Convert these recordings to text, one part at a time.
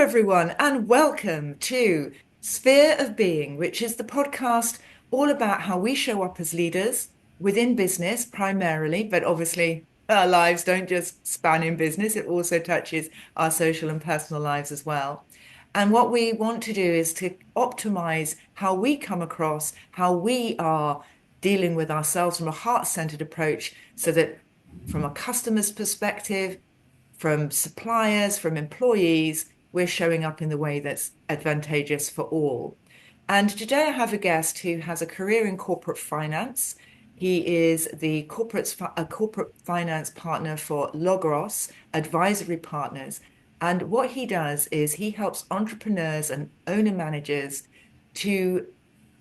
everyone, and welcome to Sphere of Being, which is the podcast all about how we show up as leaders within business primarily, but obviously our lives don't just span in business, it also touches our social and personal lives as well. And what we want to do is to optimize how we come across, how we are dealing with ourselves from a heart-centered approach, so that from a customer's perspective, from suppliers, from employees, we're showing up in the way that's advantageous for all. And today I have a guest who has a career in corporate finance. He is a corporate finance partner for Logros Advisory Partners. And what he does is he helps entrepreneurs and owner managers to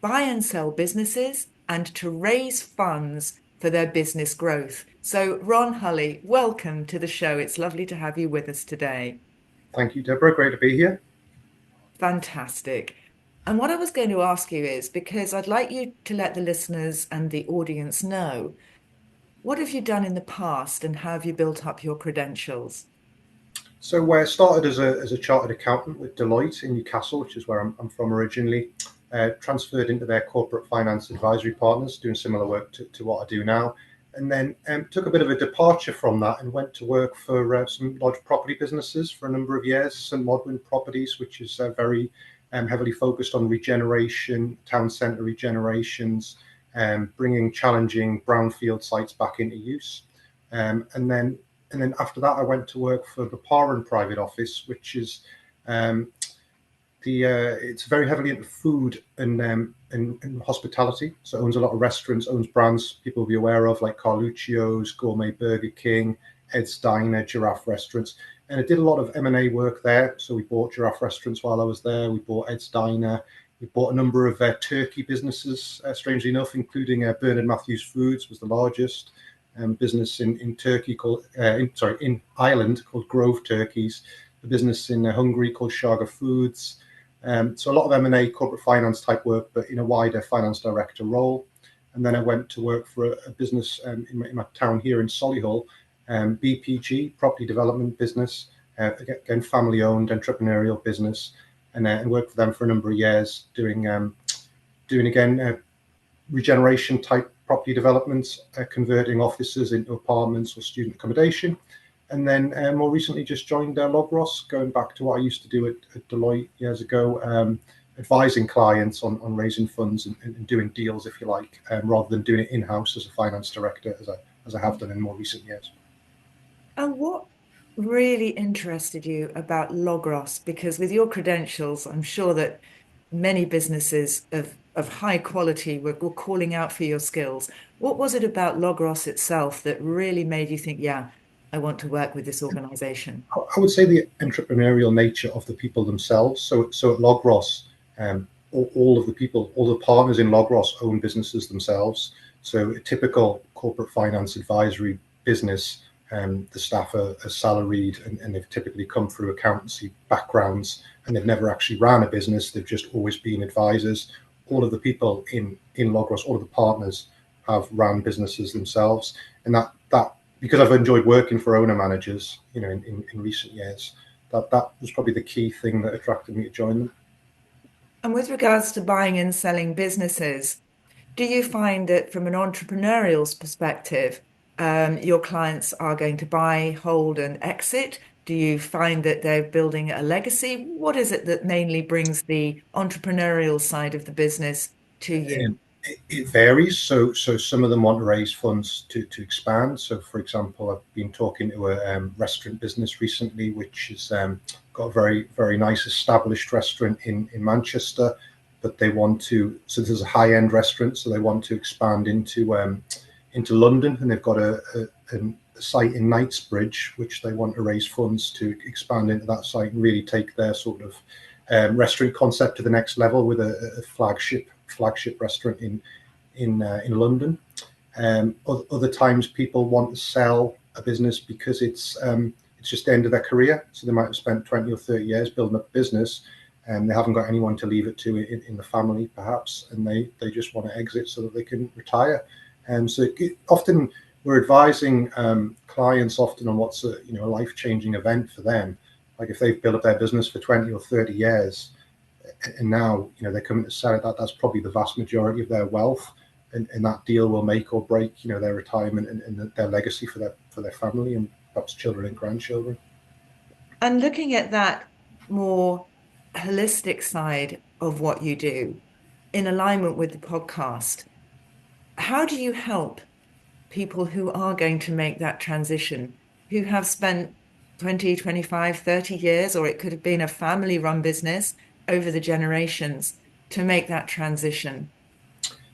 buy and sell businesses and to raise funds for their business growth. So, Ron Hully, welcome to the show. It's lovely to have you with us today. Thank you, Deborah. Great to be here. Fantastic. And what I was going to ask you is, because I'd like you to let the listeners and the audience know, what have you done in the past and how have you built up your credentials? So I started as a chartered accountant with Deloitte in Newcastle, which is where I'm from originally. Transferred into their corporate finance advisory partners, doing similar work to what I do now. And then took a bit of a departure from that and went to work for some large property businesses for a number of years. St Modwyn Properties, which is very heavily focused on regeneration, town centre regenerations, bringing challenging brownfield sites back into use. And then after that, I went to work for the Parham Private Office, which is it's very heavily into food and hospitality. So it owns a lot of restaurants, owns brands people will be aware of like Carluccio's, Gourmet Burger King, Ed's Diner, Giraffe Restaurants. And I did a lot of M&A work there. So we bought Giraffe Restaurants while I was there. We bought Ed's Diner. We bought a number of turkey businesses, strangely enough, including Bernard Matthews Foods was the largest business in Turkey called, in Ireland called Grove Turkeys. A business in Hungary called Shaga Foods. So a lot of M&A, corporate finance type work, but in a wider finance director role. And then I went to work for a business in my town here in Solihull, BPG, property development business, again, family-owned entrepreneurial business, and worked for them for a number of years, doing again regeneration type property developments, converting offices into apartments or student accommodation. And then more recently just joined Logros, going back to what I used to do at Deloitte years ago, advising clients on raising funds and doing deals, if you like, rather than doing it in-house as a finance director, as I have done in more recent years. And what really interested you about Logros? Because with your credentials, I'm sure that many businesses of high quality were calling out for your skills. What was it about Logros itself that really made you think, yeah, I want to work with this organization? I would say the entrepreneurial nature of the people themselves. So at Logros, all of the people, all the partners in Logros own businesses themselves. So a typical corporate finance advisory business, the staff are salaried and they've typically come through accountancy backgrounds and they've never actually ran a business. They've just always been advisors. All of the people in Logros, all of the partners have ran businesses themselves. And that because I've enjoyed working for owner managers, in recent years, that was probably the key thing that attracted me to join them. And with regards to buying and selling businesses, do you find that from an entrepreneurial perspective, your clients are going to buy, hold, and exit? Do you find that they're building a legacy? What is it that mainly brings the entrepreneurial side of the business to you? It varies. So some of them want to raise funds to expand. So, for example, I've been talking to a restaurant business recently, which has got a very, very nice established restaurant in Manchester, but they want to. So this is a high-end restaurant, so they want to expand into London, and they've got a site in Knightsbridge, which they want to raise funds to expand into that site and really take their sort of restaurant concept to the next level with a flagship restaurant in London. Other times people want to sell a business because it's just the end of their career. So they might have spent 20 or 30 years building up a business and they haven't got anyone to leave it to in the family perhaps, and they just want to exit so that they can retire. So often we're advising clients often on what's a life-changing event for them, Like if they've built up their business for 20 or 30 years, and now they're coming to sell it, that's probably the vast majority of their wealth, and that deal will make or break their retirement and their legacy for their family and perhaps children and grandchildren. And looking at that more holistic side of what you do in alignment with the podcast, how do you help people who are going to make that transition, who have spent 20, 25, 30 years, or it could have been a family run business over the generations to make that transition?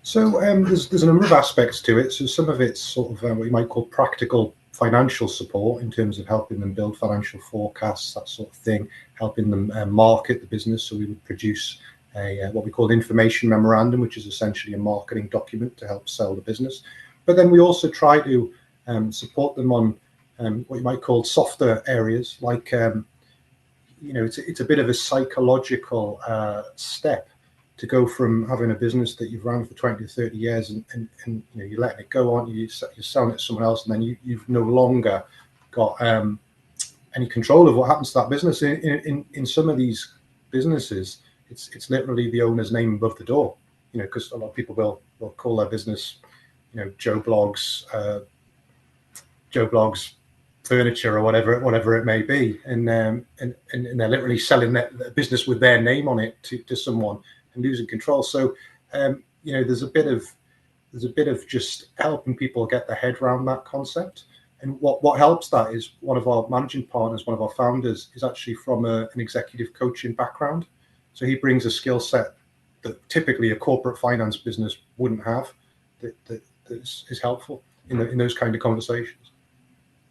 So there's a number of aspects to it. So some of it's sort of what you might call practical financial support in terms of helping them build financial forecasts, that sort of thing, helping them market the business. So we would produce what we call an information memorandum, which is essentially a marketing document to help sell the business. But then we also try to support them on what you might call softer areas, like it's a bit of a psychological step to go from having a business that you've run for 20 to 30 years and you're letting it go on, you're selling it to someone else, and then you've no longer got any control of what happens to that business. In some of these businesses, it's literally the owner's name above the door, because a lot of people will call their business, Joe Blogs furniture or whatever it may be, and they're literally selling that business with their name on it to someone and losing control. So there's a bit of just helping people get their head around that concept. And what helps that is one of our managing partners, one of our founders, is actually from an executive coaching background. So he brings a skill set that typically a corporate finance business wouldn't have, that is helpful in those kind of conversations.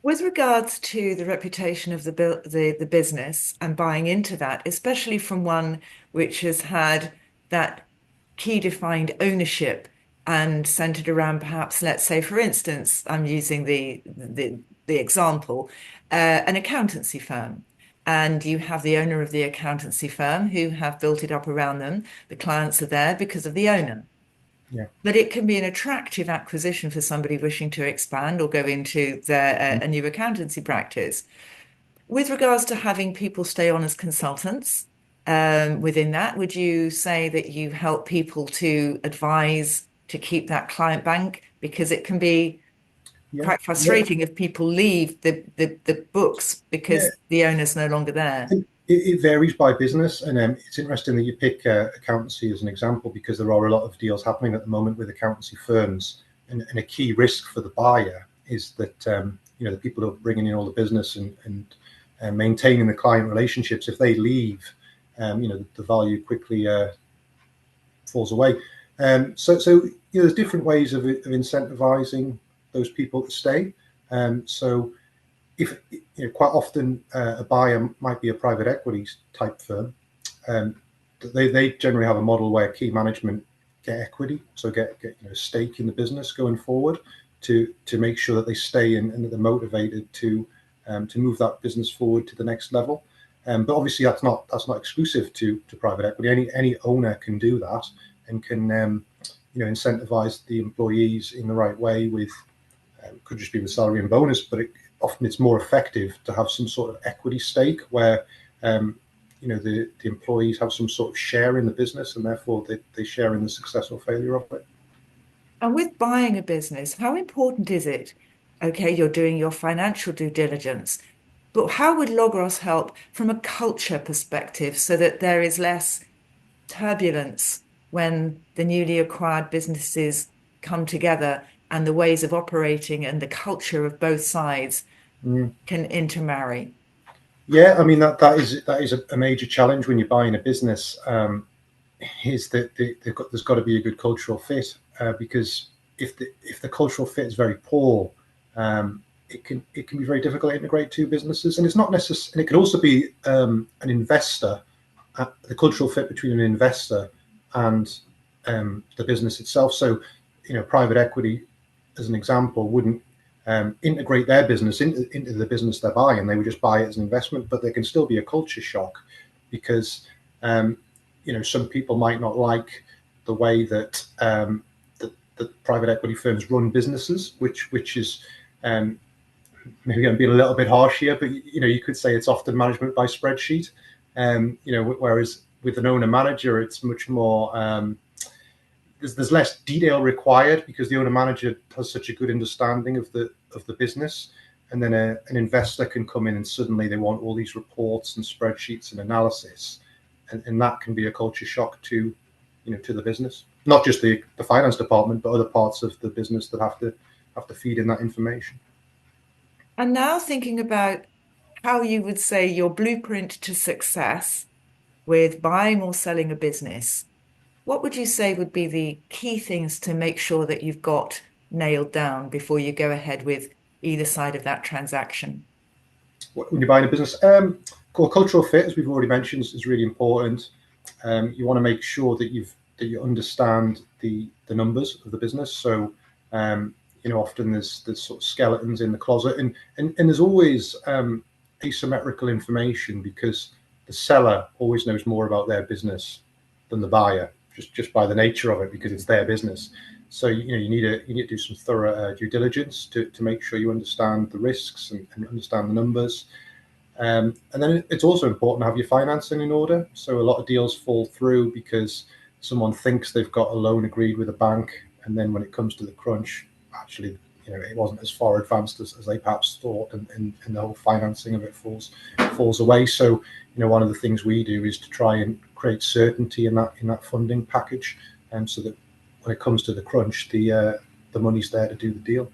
With regards to the reputation of the business and buying into that, especially from one which has had that key defined ownership and centered around perhaps, let's say, for instance, I'm using the example, an accountancy firm. And you have the owner of the accountancy firm who have built it up around them. The clients are there because of the owner. Yeah. But it can be an attractive acquisition for somebody wishing to expand or go into a new accountancy practice. With regards to having people stay on as consultants, within that, would you say that you help people to advise to keep that client bank? Because it can be Yeah. quite frustrating if people leave the books Yeah. because the owner's no longer there. It varies by business, and it's interesting that you pick accountancy as an example, because there are a lot of deals happening at the moment with accountancy firms, and a key risk for the buyer is that the people who are bringing in all the business and maintaining the client relationships, if they leave, the value quickly falls away. So there's different ways of incentivizing those people to stay. So if quite often a buyer might be a private equity type firm, they generally have a model where key management get equity, so get a stake in the business going forward to make sure that they stay and that they're motivated to move that business forward to the next level. But obviously that's not exclusive to private equity. Any owner can do that and can incentivize the employees in the right way with could just be with salary and bonus, but often it's more effective to have some sort of equity stake where the employees have some sort of share in the business, and therefore they share in the success or failure of it. And with buying a business, how important is it? Okay, you're doing your financial due diligence, but how would Logros help from a culture perspective so that there is less turbulence when the newly acquired businesses come together and the ways of operating and the culture of both sides can intermarry? Yeah, I mean that is a major challenge when you're buying a business. Is that there's got to be a good cultural fit, because if the cultural fit is very poor, it can be very difficult to integrate two businesses, and it's not necessary. And it can also be an investor, the cultural fit between an investor and the business itself. So, private equity, as an example, wouldn't integrate their business into the business they're buying. They would just buy it as an investment, but there can still be a culture shock because some people might not like the way that the private equity firms run businesses, which is maybe I'm being a little bit harsh here, but you could say it's often management by spreadsheet. Whereas with an owner manager, it's much more. There's less detail required because the owner manager has such a good understanding of the business, and then an investor can come in and suddenly they want all these reports and spreadsheets and analysis, and that can be a culture shock to the business, not just the finance department, but other parts of the business that have to feed in that information. And now thinking about how you would say your blueprint to success with buying or selling a business, what would you say would be the key things to make sure that you've got nailed down before you go ahead with either side of that transaction? When you're buying a business, cultural fit, as we've already mentioned, is really important. You want to make sure that you understand the numbers of the business. So often there's sort of skeletons in the closet, and there's always asymmetrical information because the seller always knows more about their business than the buyer, just by the nature of it, because it's their business. So you need to do some thorough due diligence to make sure you understand the risks and understand the numbers. And then it's also important to have your financing in order. So a lot of deals fall through because someone thinks they've got a loan agreed with a bank, and then when it comes to the crunch, actually, it wasn't as far advanced as they perhaps thought, and the whole financing of it falls away. So one of the things we do is to try and create certainty in that funding package, and so that when it comes to the crunch, the money's there to do the deal.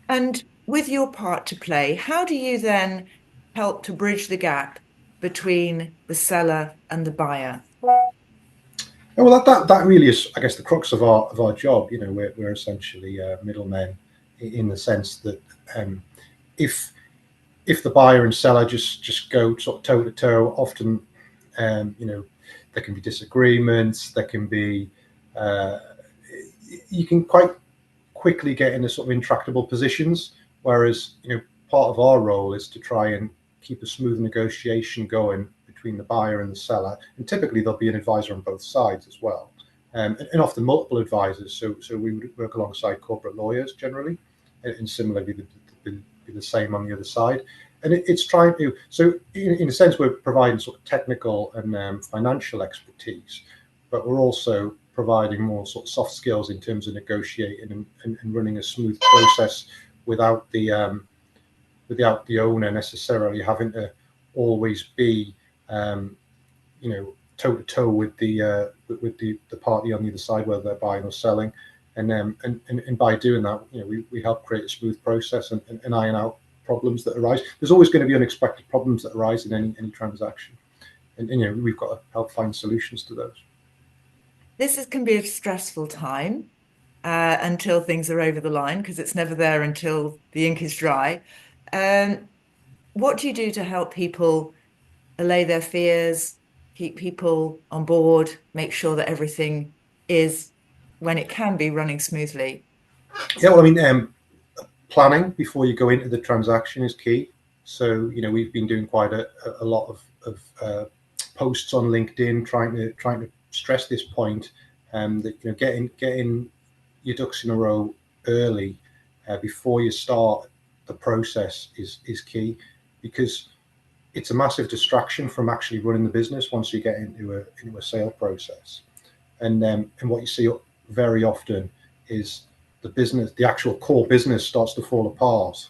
And with your part to play, how do you then help to bridge the gap between the seller and the buyer? Well, that really is, I guess, the crux of our job. We're essentially middlemen in the sense that if the buyer and seller just go sort of toe to toe, often there can be disagreements. There can be you can quite quickly get into sort of intractable positions. Whereas part of our role is to try and keep a smooth negotiation going between the buyer and the seller, and typically there'll be an advisor on both sides as well, and often multiple advisors. So we would work alongside corporate lawyers generally, and similarly be the same on the other side. And it's trying to, so in a sense, we're providing sort of technical and financial expertise, but we're also providing more sort of soft skills in terms of negotiating and running a smooth process without the owner necessarily having to always be toe to toe with the party on the other side, whether they're buying or selling. And by doing that, we help create a smooth process and iron out problems that arise. There's always going to be unexpected problems that arise in any transaction, and we've got to help find solutions to those. Can be a stressful time until things are over the line, because it's never there until the ink is dry. What do you do to help people allay their fears, keep people on board, make sure that everything is, when it can be, running smoothly? Yeah, well, I mean, planning before you go into the transaction is key. So we've been doing quite a lot of posts on LinkedIn trying to stress this point, that getting your ducks in a row early before you start the process is key, because it's a massive distraction from actually running the business once you get into a sale process. And what you see very often is the actual core business starts to fall apart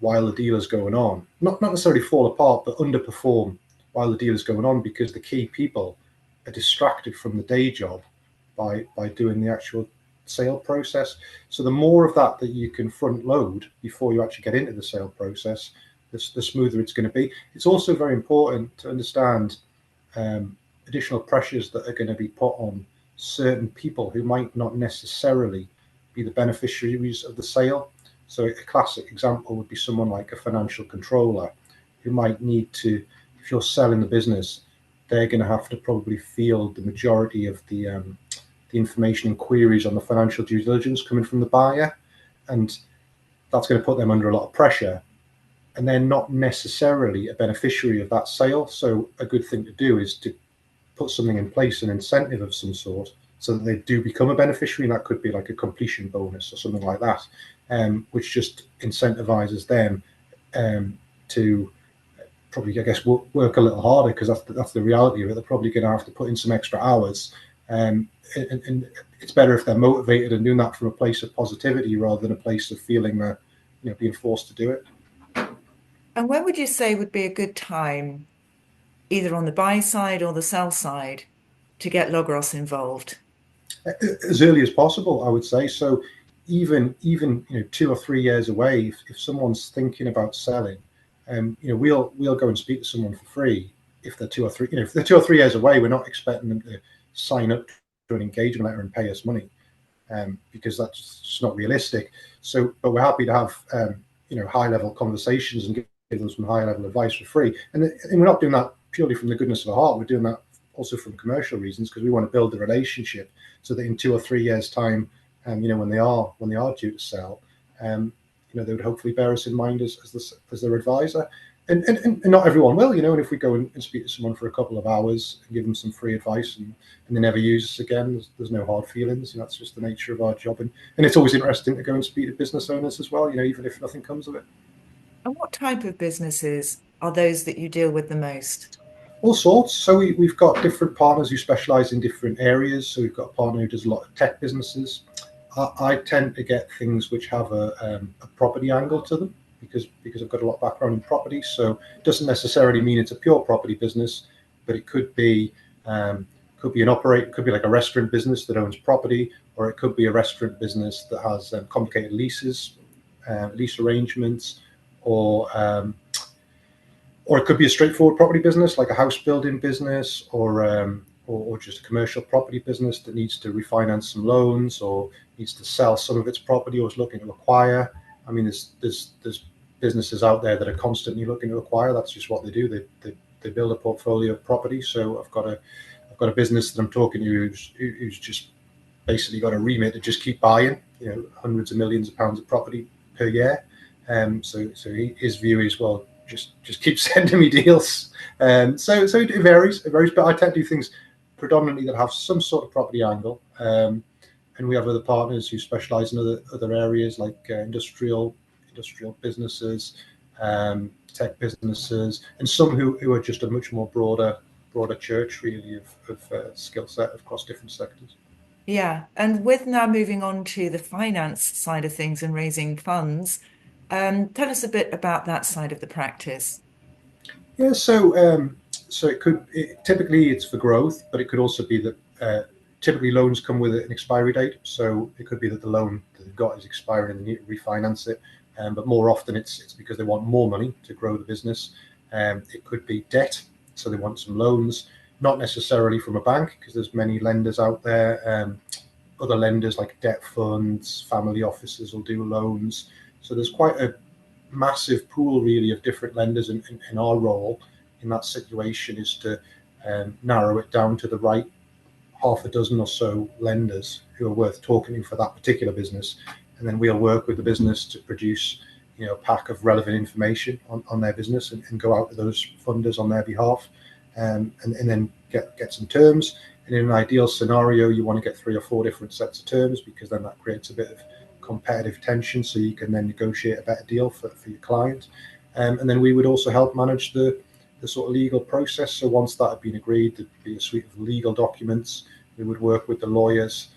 while the deal is going on. Not necessarily fall apart, but underperform while the deal is going on, because the key people are distracted from the day job by doing the actual sale process. So the more of that you can front load before you actually get into the sale process, the smoother it's going to be. It's also very important to understand additional pressures that are going to be put on certain people who might not necessarily be the beneficiaries of the sale. So a classic example would be someone like a financial controller who might need to, if you're selling the business, they're going to have to probably field the majority of the information and queries on the financial due diligence coming from the buyer, and that's going to put them under a lot of pressure, and they're not necessarily a beneficiary of that sale. So a good thing to do is to put something in place, an incentive of some sort, so that they do become a beneficiary, and that could be like a completion bonus or something like that, which just incentivizes them to probably, I guess, work a little harder, because that's the reality of it. They're probably going to have to put in some extra hours, and it's better if they're motivated and doing that from a place of positivity rather than a place of feeling that, being forced to do it. And when would you say would be a good time, either on the buy side or the sell side, to get Logros involved? As early as possible, I would say. So even 2 or 3 years away, if someone's thinking about selling, we'll go and speak to someone for free. If they're 2 or 3 years away, we're not expecting them to sign up to an engagement letter and pay us money, because that's just not realistic. So, but we're happy to have high level conversations and give them some high level advice for free. And we're not doing that purely from the goodness of our heart. We're doing that also from commercial reasons, because we want to build the relationship so that in 2 or 3 years' time, when they are due to sell, they would hopefully bear us in mind as their advisor. And not everyone will, and if we go and speak to someone for a couple of hours and give them some free advice, and they never use us again, there's no hard feelings. That's just the nature of our job. And it's always interesting to go and speak to business owners as well, even if nothing comes of it. And what type of businesses are those that you deal with the most? All sorts. So we've got different partners who specialize in different areas. So we've got a partner who does a lot of tech businesses. I tend to get things which have a property angle to them, because I've got a lot of background in property. So it doesn't necessarily mean it's a pure property business, but it could be it could be like a restaurant business that owns property, or it could be a restaurant business that has complicated lease arrangements, or it could be a straightforward property business like a house building business, or just a commercial property business that needs to refinance some loans, or needs to sell some of its property, or is looking to acquire. I mean, there's businesses out there that are constantly looking to acquire. That's just what they do. They build a portfolio of property. So I've got a business that I'm talking to who's just basically got a remit to just keep buying, hundreds of millions of pounds of property per year. So his view is, well, just keep sending me deals. So it varies, but I tend to do things predominantly that have some sort of property angle. And we have other partners who specialize in other areas, like industrial businesses, tech businesses, and some who are just a much more broader church, really, of skill set across different sectors. Yeah. And with now moving on to the finance side of things and raising funds, tell us a bit about that side of the practice. Yeah, so typically it's for growth, but it could also be that typically loans come with an expiry date. So it could be that the loan that they've got is expiring and they need to refinance it. But more often it's because they want more money to grow the business. It could be debt, so they want some loans, not necessarily from a bank, because there's many lenders out there. Other lenders like debt funds, family offices will do loans. So there's quite a massive pool, really, of different lenders, and our role in that situation is to narrow it down to the right half a dozen or so lenders who are worth talking to for that particular business, and then we'll work with the business to produce a pack of relevant information on their business, and go out to those funders on their behalf, and then get some terms. And in an ideal scenario, you want to get 3 or 4 different sets of terms, because then that creates a bit of competitive tension, so you can then negotiate a better deal for your client. And then we would also help manage the sort of legal process. So once that had been agreed, there'd be a suite of legal documents. We would work with the lawyers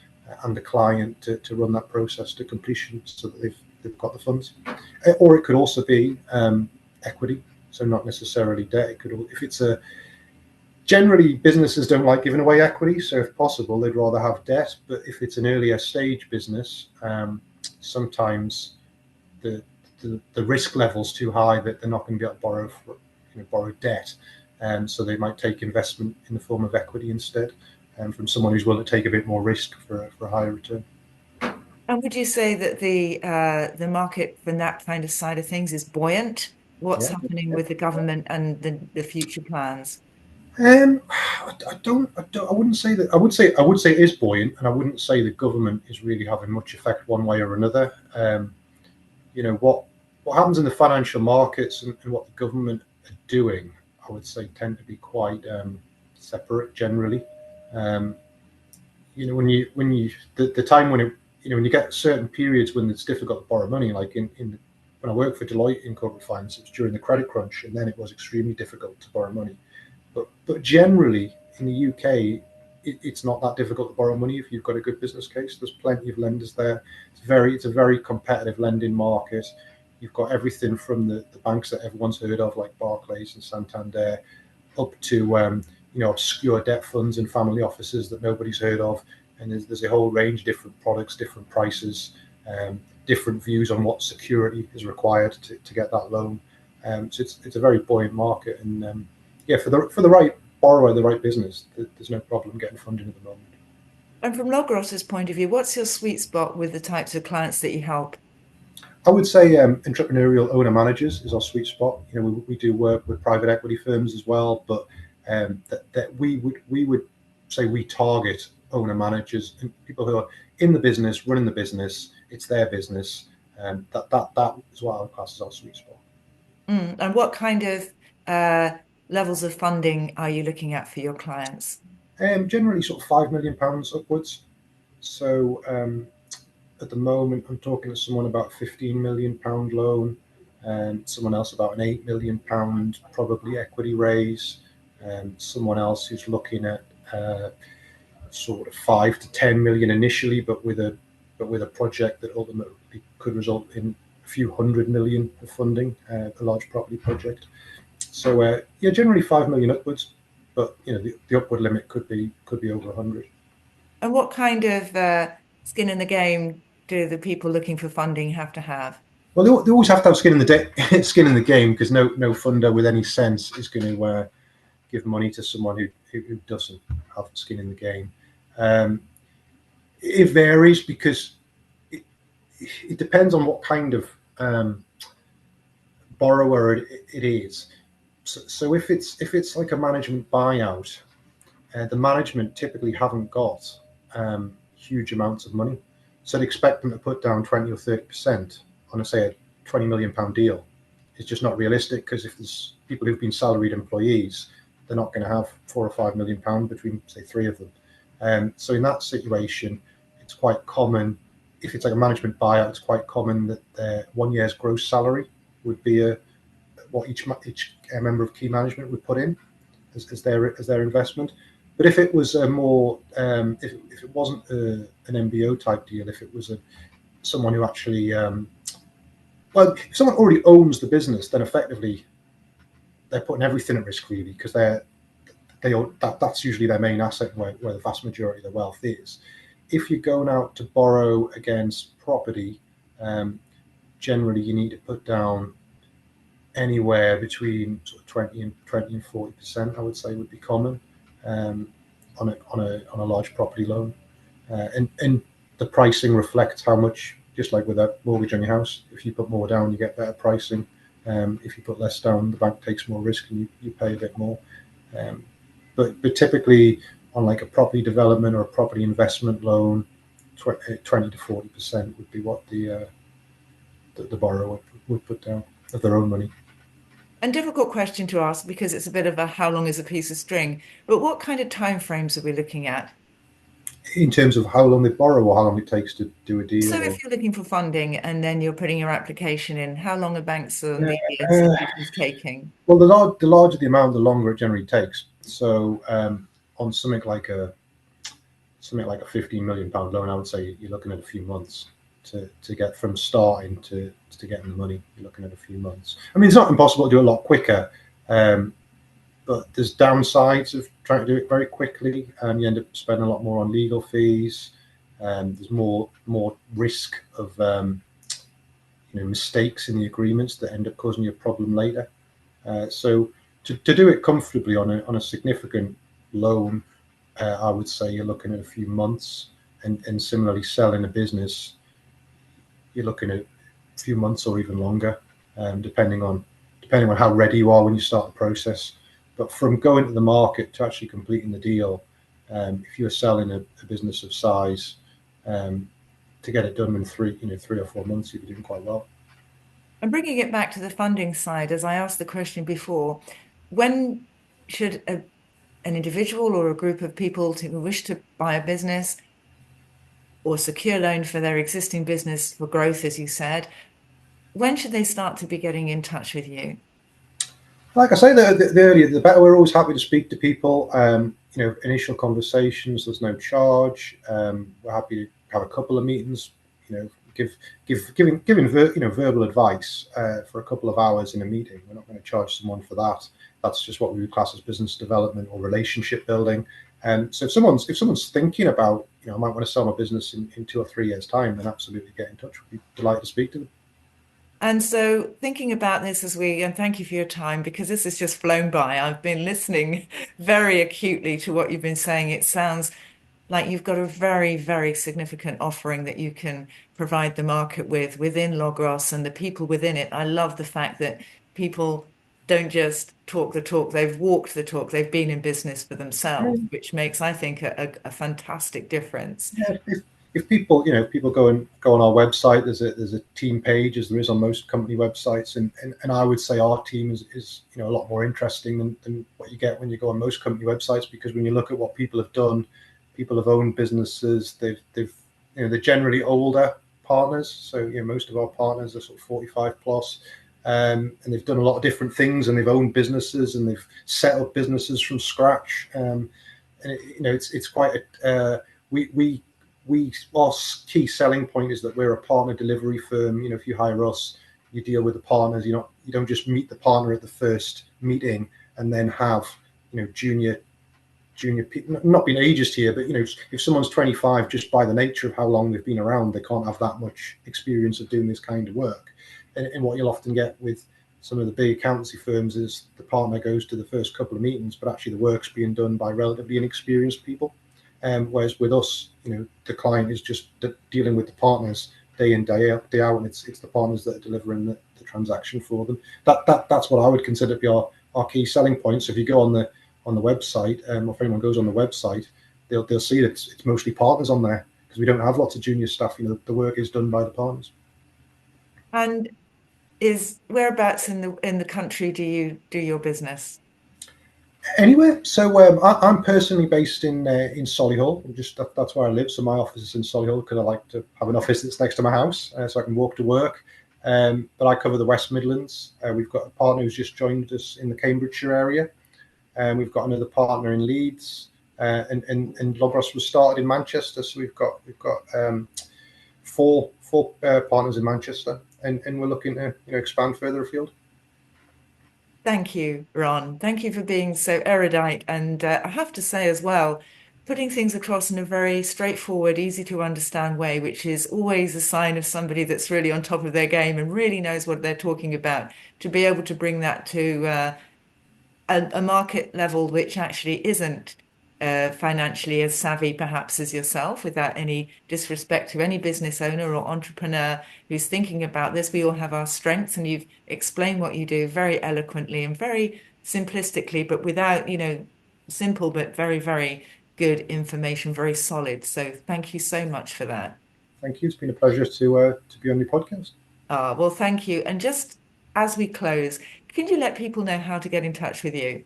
and the client to run that process to completion, so that they've got the funds. Or it could also be equity, so not necessarily debt. It could, if it's a generally, businesses don't like giving away equity, so if possible, they'd rather have debt. But if it's an earlier stage business, sometimes the risk level's too high that they're not going to be able to borrow debt, and so they might take investment in the form of equity instead, from someone who's willing to take a bit more risk for a higher return. And would you say that the market from that kind of side of things is buoyant? What's Yeah. happening with the government and the future plans? I wouldn't say that. I would say it is buoyant, and I wouldn't say the government is really having much effect one way or another. What happens in the financial markets and what the government are doing, I would say, tend to be quite separate generally. the time when it, when you get certain periods when it's difficult to borrow money, like in when I worked for Deloitte in corporate finance, it was during the credit crunch, and then it was extremely difficult to borrow money. But generally in the UK, it's not that difficult to borrow money if you've got a good business case. There's plenty of lenders there. It's a very competitive lending market. You've got everything from the banks that everyone's heard of, like Barclays and Santander, up to obscure debt funds and family offices that nobody's heard of. And there's a whole range of different products, different prices, different views on what security is required to get that loan. So it's a very buoyant market, and yeah, for the right borrower, the right business, there's no problem getting funding at the moment. And from Logros's point of view, what's your sweet spot with the types of clients that you help? I would say entrepreneurial owner managers is our sweet spot. We do work with private equity firms as well, but that we would say we target owner managers and people who are in the business, running the business. It's their business. That is what I would class as our sweet spot. And what kind of uh, levels of funding are you looking at for your clients? Generally, sort of £5 million upwards. So at the moment, I'm talking to someone about a £15 million loan, and someone else about an £8 million probably equity raise, and someone else who's looking at sort of 5 to 10 million initially, but with a project that ultimately could result in a few hundred million of funding, a large property project. So yeah, generally 5 million upwards, but the upward limit could be over 100. And what kind of skin in the game do the people looking for funding have to have? Well, they always have to have skin in the game, because no funder with any sense is going to give money to someone who doesn't have skin in the game. Um, it varies because it depends on what kind of borrower it is. So if it's like a management buyout, the management typically haven't got huge amounts of money, so to expect them to put down 20 or 30% on say a £20 million deal is just not realistic, because if there's people who've been salaried employees, they're not going to have £4 or £5 million between say three of them. So in that situation, it's quite common. If it's like a management buyout, it's quite common that their 1 year's gross salary would be what each member of key management would put in as their investment. But if it was a more, if it wasn't an MBO type deal, if it was someone who actually, well, if someone already owns the business, then effectively they're putting everything at risk, really, because that's usually their main asset, where the vast majority of their wealth is. If you're going out to borrow against property, generally you need to put down anywhere between sort of 20 and 40%, I would say, would be common on a large property loan, and the pricing reflects how much. Just like with a mortgage on your house, if you put more down, you get better pricing. If you put less down, the bank takes more risk, and you pay a bit more. But typically on like a property development or a property investment loan, 20 to 40% would be what the borrower would put down of their own money. And difficult question to ask, because it's a bit of a how long is a piece of string, but what kind of timeframes are we looking at? In terms of how long they borrow or how long it takes to do a So deal, or if you're looking for funding and then you're putting your application in, how long are banks and yeah, the uh, institutions taking? well, the larger the amount, the longer it generally takes. So on something like a £15 million loan, I would say you're looking at a few months to get from starting to getting the money. You're looking at a few months. I mean, it's not impossible to do a lot quicker, but there's downsides of trying to do it very quickly, and you end up spending a lot more on legal fees. There's more risk of mistakes in the agreements that end up causing you a problem later. So to do it comfortably on a significant loan, I would say you're looking at a few months, and similarly selling a business, you're looking at a few months or even longer, depending on how ready you are when you start the process. But from going to the market to actually completing the deal, if you're selling a business of size, to get it done in 3 or 4 months, you'd be doing quite well. And bringing it back to the funding side, as I asked the question before, when should a an individual or a group of people who wish to buy a business or secure loan for their existing business for growth, as you said, when should they start to be getting in touch with you? Like I say, the earlier the better. We're always happy to speak to people. Initial conversations. There's no charge. We're happy to have a couple of meetings. You know, giving verbal advice for a couple of hours in a meeting. We're not going to charge someone for that. That's just what we would class as business development or relationship building. So if someone's thinking about, I might want to sell my business in 2 or 3 years' time, then absolutely get in touch. We'd be delighted to speak to them. And so, thinking about this and thank you for your time because this has just flown by. I've been listening very acutely to what you've been saying. It sounds like you've got a very, very significant offering that you can provide the market with within Logros and the people within it. I love the fact that people don't just talk the talk, they've walked the talk, they've been in business for themselves, which makes, I think, a fantastic difference. Yeah, if people, people go on our website, there's a team page, as there is on most company websites, and I would say our team is a lot more interesting than what you get when you go on most company websites, because when you look at what people have done, people have owned businesses, they've they're generally older partners, so most of our partners are sort of 45 plus. And they've done a lot of different things, and they've owned businesses, and they've set up businesses from scratch. And it's quite we our key selling point is that we're a partner delivery firm. If you hire us, you deal with the partners. You don't just meet the partner at the first meeting and then have junior people not being ageist here, but if someone's 25, just by the nature of how long they've been around, they can't have that much experience of doing this kind of work. And what you'll often get with some of the big accountancy firms is the partner goes to the first couple of meetings, but actually the work's being done by relatively inexperienced people. Whereas with us, the client is just dealing with the partners day in, day out, and it's the partners that are delivering the transaction for them. That's what I would consider to be our key selling points. So if you go on the website, or if anyone goes on the website, they'll see that it's mostly partners on there, because we don't have lots of junior staff. The work is done by the partners. And is whereabouts in the country do you do your business? Anyway, so I'm personally based in Solihull. That's where I live. So my office is in Solihull because I like to have an office that's next to my house, so I can walk to work. But I cover the West Midlands. We've got a partner who's just joined us in the Cambridgeshire area, and we've got another partner in Leeds. And Logros was started in Manchester, so we've got four partners in Manchester, and we're looking to expand further afield. Thank you, Ron. Thank you for being so erudite. And I have to say as well, putting things across in a very straightforward, easy to understand way, which is always a sign of somebody that's really on top of their game and really knows what they're talking about, to be able to bring that to a market level which actually isn't financially as savvy perhaps as yourself, without any disrespect to any business owner or entrepreneur who's thinking about this. We all have our strengths, and you've explained what you do very eloquently and very simplistically, but without, simple but very, very good information, very solid. So thank you so much for that. Thank you. It's been a pleasure to be on your podcast. Well, thank you. And just as we close, can you let people know how to get in touch with you?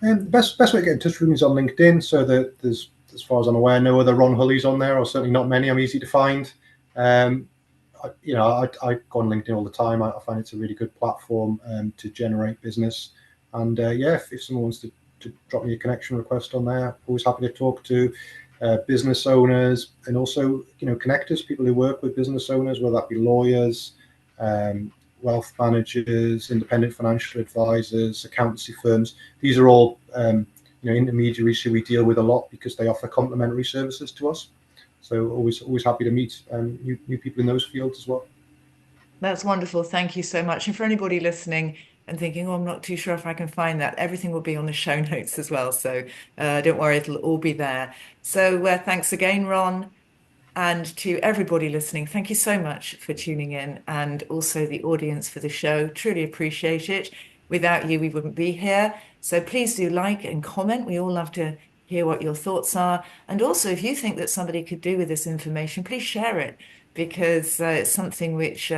And the best way to get in touch with me is on LinkedIn. So that there's, as far as I'm aware, no other Ron Hullys on there, or certainly not many. I'm easy to find. I go on LinkedIn all the time. I find it's a really good platform to generate business. And if someone wants to drop me a connection request on there, always happy to talk to business owners, and also connectors, people who work with business owners, whether that be lawyers, wealth managers, independent financial advisors, accountancy firms. These are all intermediaries who we deal with a lot because they offer complementary services to us. So always happy to meet new people in those fields as well. That's wonderful. Thank you so much. And for anybody listening and thinking, oh, I'm not too sure if I can find that, everything will be on the show notes as well. So don't worry, it'll all be there. So thanks again, Ron. And to everybody listening, thank you so much for tuning in, and also the audience for the show. Truly appreciate it. Without you, we wouldn't be here. So please do like and comment. We all love to hear what your thoughts are. And also, if you think that somebody could do with this information, please share it, because it's something which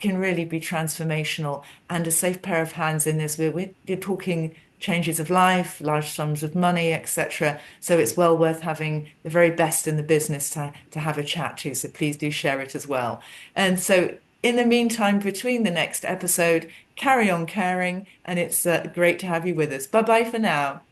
can really be transformational and a safe pair of hands in this. We're talking changes of life, large sums of money, etc. So it's well worth having the very best in the business to have a chat to. So please do share it as well. And so in the meantime, between the next episode, carry on caring, and it's great to have you with us. Bye bye for now.